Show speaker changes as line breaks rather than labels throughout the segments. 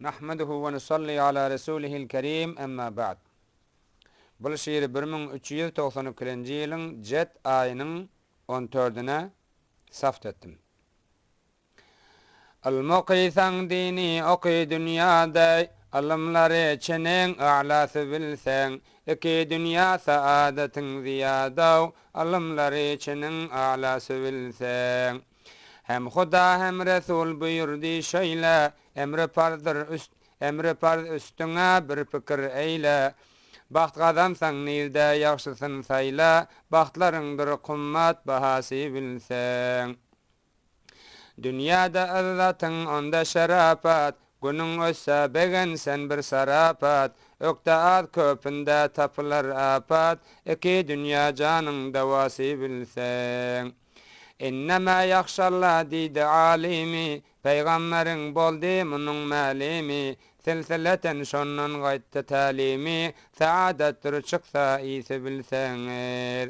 Nahmaduhu ve nusalli ala rasulihil kerim emma ba'd. Bu şiir 1392-nji ýylyň Jet aýynyň 14-ne saft etdim. Al-muqîsan dini oqi dünyada alımları çeneň a'lasy bilseň iki dünya saadetin ziyada alımları çeneň a'lasy bilseň hem Huda hem Resul buyurdy şeýle emri farz üstüňe bir pikir eýle baxt gazansaň nirde ýaxşysyn saýla baxtlaryňdyr qymmat bahasy bilseň dünyada azzatyň onda şerafat günüň össe begen sen bir sarapat ökde az köpünde tapılar apat iki dünya janyň dawasy bilseň innema yakhşallah didi alimi peýgamberiň boldy munyň malimi silsileten şondan gaýtdy talimi saadatdyr çyksa ýyzy bilseňer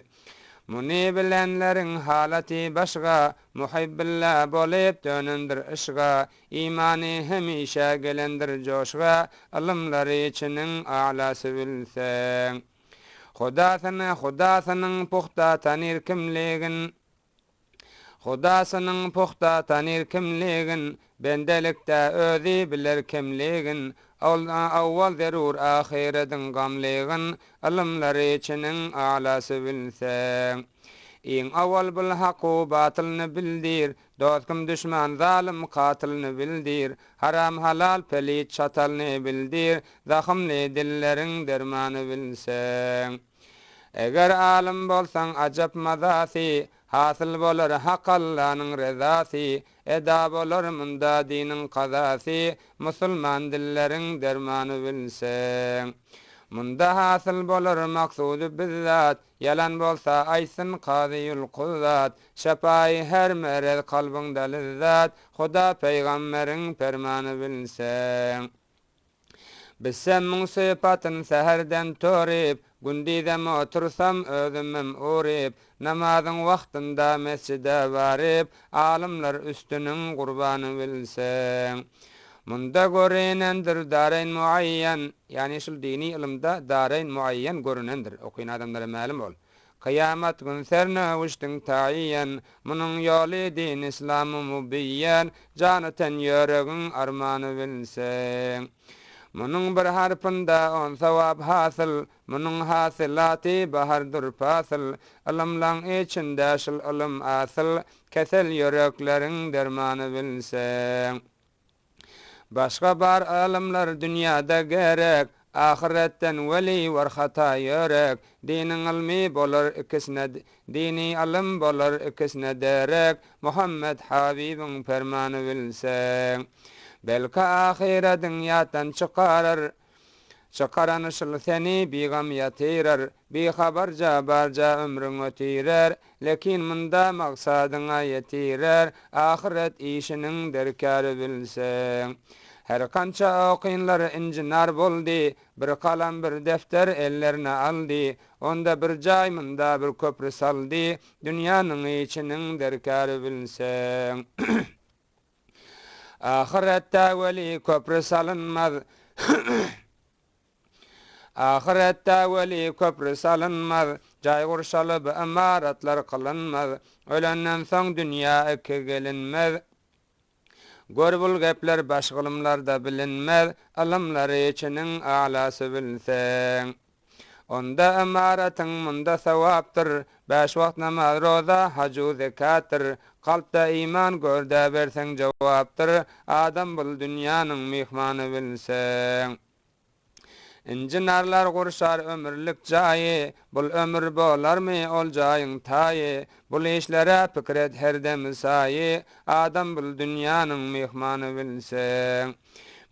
muni bilenleriň halaty başga muhibbillah bolup dönendir işga imany hemişe gelendir joşga alymlary içiniň a'lasy bilseň Hudasynyň puhta tanir kimligin Hudasynyň puhta tanir kimligin bendelikde özi biler kimligin awwal zerur ahiretin gamligin alymlary içiniň a'lasy bilseň iň awwal bil haqu batylny bildir dostum düşman zalim katylny bildir haram halal pelit çatalny bildir zahymly dilleriň dermany bilseň eger alim bolsaň ajap mazasy hasyl bolar hak Allah'nyň rezasy eda bolar munda diniň qazasy musulman dilleriň dermany bilseň munda hasyl bolar maksudy bizzat yalan bolsa aýsyn qazyul qudrat şapaý her merez kalbyňda lizzat Huda peýgamberiň fermany bilseň Bisem sıfatın seherden törip, gündizem otursam özümüm urip, namazın vaktında mescide varip, alimler üstünün kurbanı bilseň. Munda görünendir darayn muayyen, yani şul dini ilimde darayn muayyen görünendir. Okuyun adamlara malum ol. Kıyamet gün serne uçtun tayyen, munun yolu din İslamı mubiyyen, canıten yöregin armanı bilseň. Munun bir harpında on savab hasıl, munun hasilati bahardır fasıl, ılımlan içinde şıl ılım asıl, kesel yüreklerin dermanı bilseň. Başka bar alimler dünyada gerek, ahiretten veli var hata yörek, dinin ilmi bolar ikisine, dini ilim bolar ikisine derek, Muhammed Habibin fermanı bilseň. Belki ahire dünyadan çıkaran ışıl seni bigam yatirar, bi habarca barca ömrün ötirer, lekin munda maksadına yetirer, ahiret işinin derkarı bilseň. Her kança okuyunlar injinar boldy, bir kalam bir defter ellerine aldy, onda bir jay munda bir köprü saldy, dünyanyň içiniň derkarı bilseň. Ahirette veli köprü salınmaz. Ahirette veli köprü salınmaz. Jay gurşalyp imaratlar kılınmaz. Ölenden soň dünya iki gelinmez. Görbül gepler başgylymlarda bilinmez. Alymlary içiniň a'lasy bilseň. Onda imaratın munda savaptır, beş vakt namaz, roza, hacu, zekattır, kalpta iman görde bersen cevaptır, adam bul dünyanın mihmanı bilseň. İncinarlar kurşar ömürlük jayi, bul ömür bolar mı ol jayin tayi, bul işlere pikret herdem sayi, adam bul dünyanın mihmanı bilseň.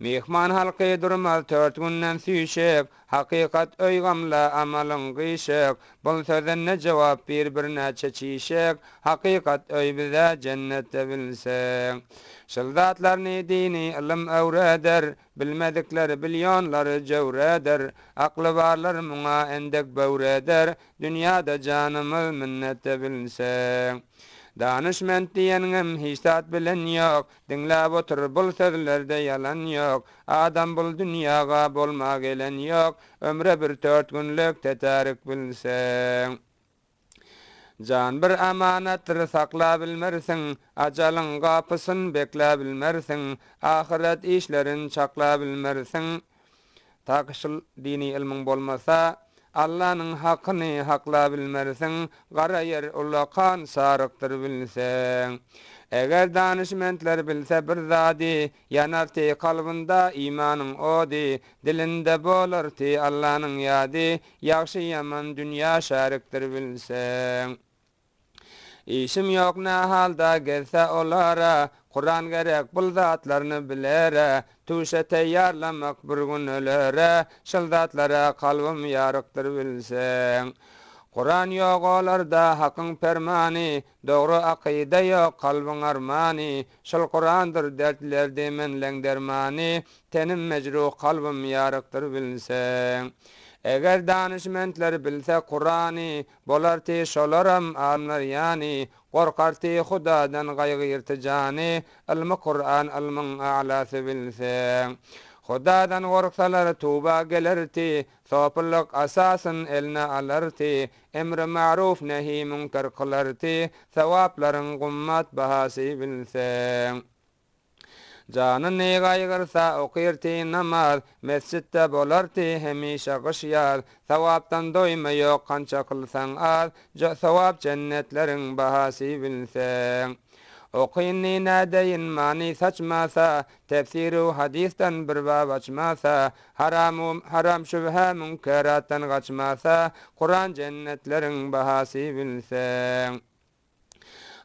Mihman halqy durmaz tört günden süýşek, haqiqat öýgamla amalyň gyşek, bul sözüne jogap bir-birine çeçişek, haqiqat öý bize cennetde bilseň. Şıldatlaryny dini ilim öwreder, bilmedikleri bilyonlary jewreder, akly barlar muňa endek böwreder, dünyada janymyz minnetde bilseň. Danışment diyenim hisat bilen yok. Dinlep otur bul sözlerde yalan yok. Adam bul dünyaga bolma gelen yok. Ömre bir 4 günlük teterik bilsen. Can bir amanatdır sakla bilmersin, acalın kapısın bekle bilmersin, ahiret işlerin çakla bilmersin. Takışıl dini ilmin bolmasa, Allah'ın hakkını hakla bilmersin, qara yer ulaqan sarıqtır bilsen. Eger danışmentler bilse bir zadi, yanarti kalbında imanın odi, dilinde bolarti Allah'ın yadi, yaxşı yaman dünya şarıktır bilsen. İşim yok ne halda gelse olara, Kur'an gerek bul zatlarını bilere, tuşa teyyarlamak bir gün ölere, şıldatlara kalbim yarıktır bilsen. Kur'an yok olarda hakkın permani, doğru akide yok kalbin armani, şıl Kur'andır dertler menlen dermani, tenim mecruh kalbim yarıktır bilsen. Eger danışmentler bilse Kur'ani, bolarti şolaram anlar yani, korkarti Hudadan gaygı irticani, ilmi Kur'an ilmin a'lası bilse. Hudadan korksalar tuba gelirti, sopuluk asasın eline alırti, emri ma'ruf nehi munkar kılarti, sevapların gummat bahası bilse. Canın ne gaygırsa okirti namaz, mescitte bolarti hemişe gışyar, sevaptan doyma yok kança kılsan az, sevap cennetlerin bahası bilsen. Okuyunni nadeyin mani saçmasa, tefsiru hadisten bir bab açmasa, haram şübhe münkerattan kaçmasa, Kur'an cennetlerin bahası bilsen.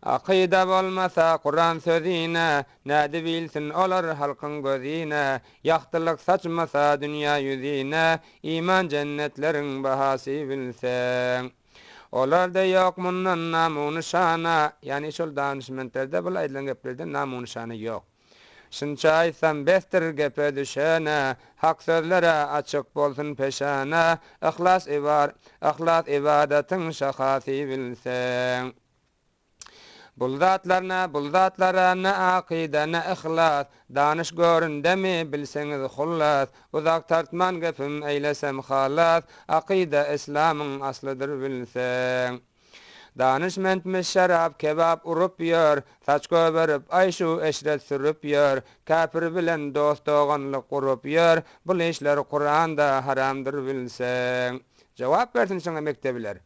Akida bolmasa Kur'an sözine, näde bilsin olar halkın gözine, yaxtılık saçmasa dünya yüzine, iman cennetlerin bahası bilsen. Olarda yok mundan namun şana, yani şol danışmentlerde bula edilen geplerden namun şana yok. Şunça aysam bestir gepe düşene, hak sözlere açık bolsun peşane, ihlas ibadetin şahası bilsen. Buldatlara ne akide ne ihlas, danış göründe mi bilseniz hullas, uzak tartman gepim eylesem halas, akide İslam'ın aslıdır bilsen. Danışmentmiş şarap kebap urup yor, saç göberip ayşu eşret sürüp yor, kafir bilen dost doğanlık kurup yor, bu işler Kur'an'da haramdır bilsen. Cevap versin sana mektebiler.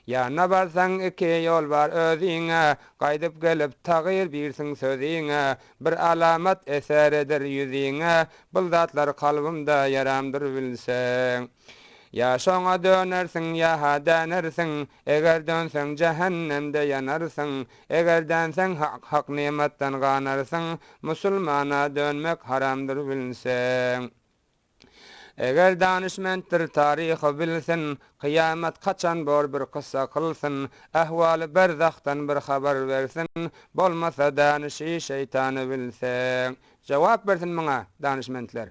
Yana barsan iki yol var özüňe, gaýdyp gelip tagýyr birsiň sözüňe, bir alamat eseredir yüzüňe, bu zatlar kalbymda yaramdyr bilsen. Ya şoňa dönersiň ya hadanarsyň, eger dönseň cehennemde yanarsyň, eger dönseň hak nimetden ganarsyň, musulmana dönmek haramdyr bilsen. Eger danışmentdir tarihi bilsin, kıyamet kaçan bor bir kıssa kılsın, ahwaly berzahtan bir haber versin, bolmasa danışı şeytanı bilsen. Cevap versin bana danışmentler.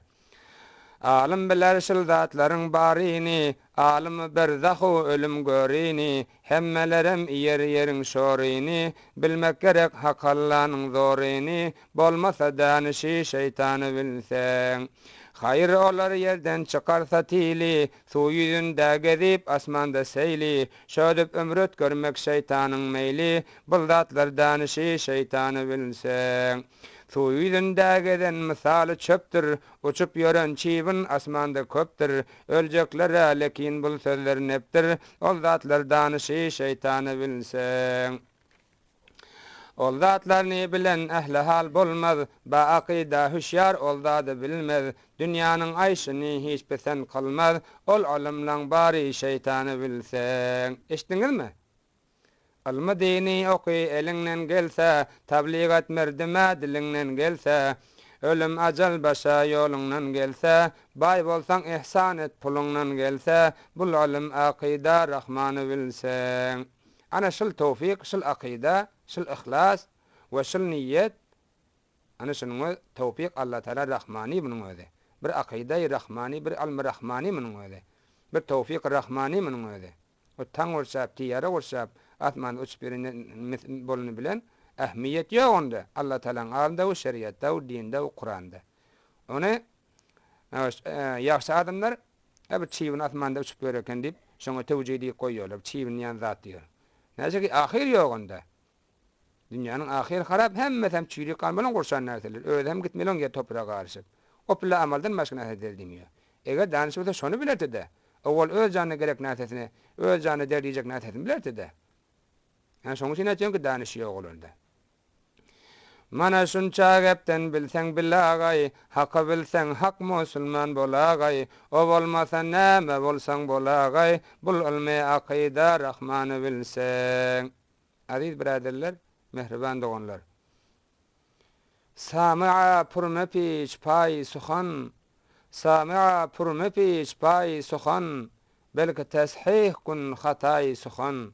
Alim biler şıl zatlaryň baryny, alim berzahu ölüm görini, hemmelerem yer şoryny, bilmek gerek hak Allah'nyň zoryny, bolmasa danışı şeytanı bilsen. Hayır olar yerden çıkarsa tili, su yüzünde gezip asmanda seyli, şödüp ömrüt görmek şeytanın meyli, buldatlar danışı şeytanı bilsen. Su yüzünde gezen misali çöptür, uçup yören çivin asmanda köptür, öleceklere lekin bul sözler neptir, ol zatlar danışı şeytanı bilsen. Ol zatlarni bilen ehli hal bolmaz, ba akida hüşyar ol zady bilmez, dünýäniň aýşyny hiç besen kılmaz, ol alimlaň bary şeytany bilsen. Eşdiňizmi? Ilmy dini oky elinden gelse, tabligat merdime dilinden gelse, ölüm ajal başa ýoluňdan gelse, bay bolsaň ihsan et pulundan gelse, bul ilim akida rahmany bilsen. Ana şol tawfik, şol akida, şol ihlas we şol niýet, ana şonuň tawfik Allah Taala rahmani munyň özi. Bir akida-y rahmani, bir ilm rahmani munyň özi. Bir tawfik rahmani munyň özi. O taň urşap, tiyara urşap, atman uçup birini bolunu bilen ehmiyet yok onda. Allah Teala'nın alında o şeriatta, o dinde, o Kur'an'da. Onu yaxşı adamlar hep çiğin atmanda uçup görürken deyip sonra tevcidi koyuyorlar. Çiğin yan zat diyor. Neyse ki ahir yok onda. Dünyanın ahir harap hem çiğlik kalmadan kurşan nerteler. Öyle hem gitmelen gel toprağa karışıp. O pilla amaldan başka nerteler demiyor. Eğer danışıp da şunu bilirdi de. Oğul öz canına gerek nertesine, öz canına derleyecek nertesini bilirdi de. Yani sonuç için ki danışıyor oğulunda. Mana şunça gepten bilsen billagay, hakkı bilsen hak musulman bolagay, o bolmasa näme bolsan bolagay, bul ilmi akida rahmanı bilsen. Aziz biraderler, mehriban doğanlar. Sami'a purme piç pay suhan, Sami'a purme piç pay suhan, belki teshih kun hatay suhan.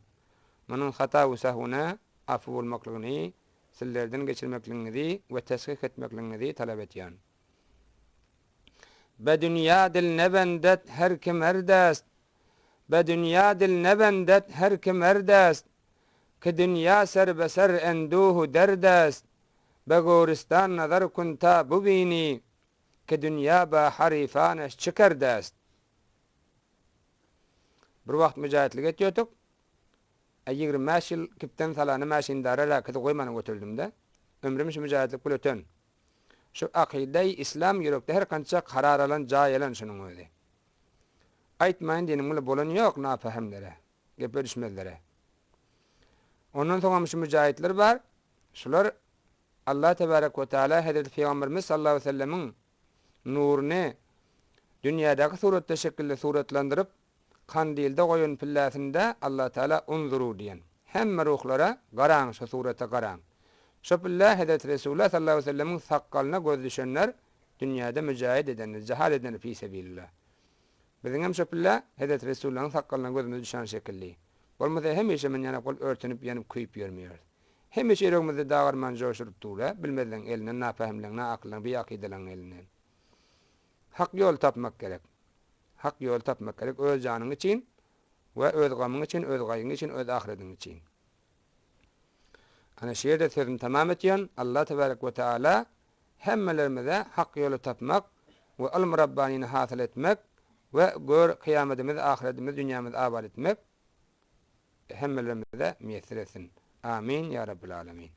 Manın hata ve sahvuna afu olmaklığını, sizlerden geçirmekliğinizi ve teshih etmekliğinizi talep etyan. Be dünya dil nebendet her kim erdest, Be dünya dil nebendet her kim erdest, Ki dünya serbeser enduhu derdest, Be goristan nazar kunta bubini, Ki dünya ba harifaneş çıkardest. Bir vaqt mücahitlik etiyorduk. 25 yıl kipten salanı maşindara rakıtı koymanı götürdüm de. Ömrümüş mücahitlik bul ötön. Şu akide-i İslam yürükte her kança karar alan, cay alan şunun öyle. Aytmayın diyelim bunu bolan yok nafahemlere, görüşmelere. Ondan sonra mücahitler var. Şular Allah Tebarek ve Teala Hazreti Peygamberimiz sallallahu aleyhi ve sellemin nurunu dünyadaki surette şekilde suretlendirip kandilde koyun pillasında Allah Teala unzuru diyen. Hem ruhlara garan şu surete garan. Şu pillah Hazreti Resulullah sallallahu aleyhi ve sellemin sakkalına göz düşenler dünyada mücahid edenler, cihad edenler fi sebilillah. Bizim hem şu pillah Hazreti Resulullah'ın sakkalına gözümüz düşen şekilli. Olmazsa hemişe men yana kol örtünüp yanıp kuyup yürümüyor. Hemişe yüreğimizde dağarman coşurup tuğla, bilmeden elinden, na fahimlen, na akıllen, bir akidelen elinden. Hak yol tapmak gerek. Hak yol tapmak gerek. Öz canın için ve öz gamın için, öz gayın için, öz ahiretin için. Ana şiirde sözüm tamam etiyen, Allah Tebarek ve Teala hemmelerimize hak yolu tapmak ve ilm Rabbanini hasıl etmek ve gör kıyametimiz, ahiretimiz, dünyamız abad etmek hemmelerimize müyessir etsin. Amin ya Rabbil Alemin.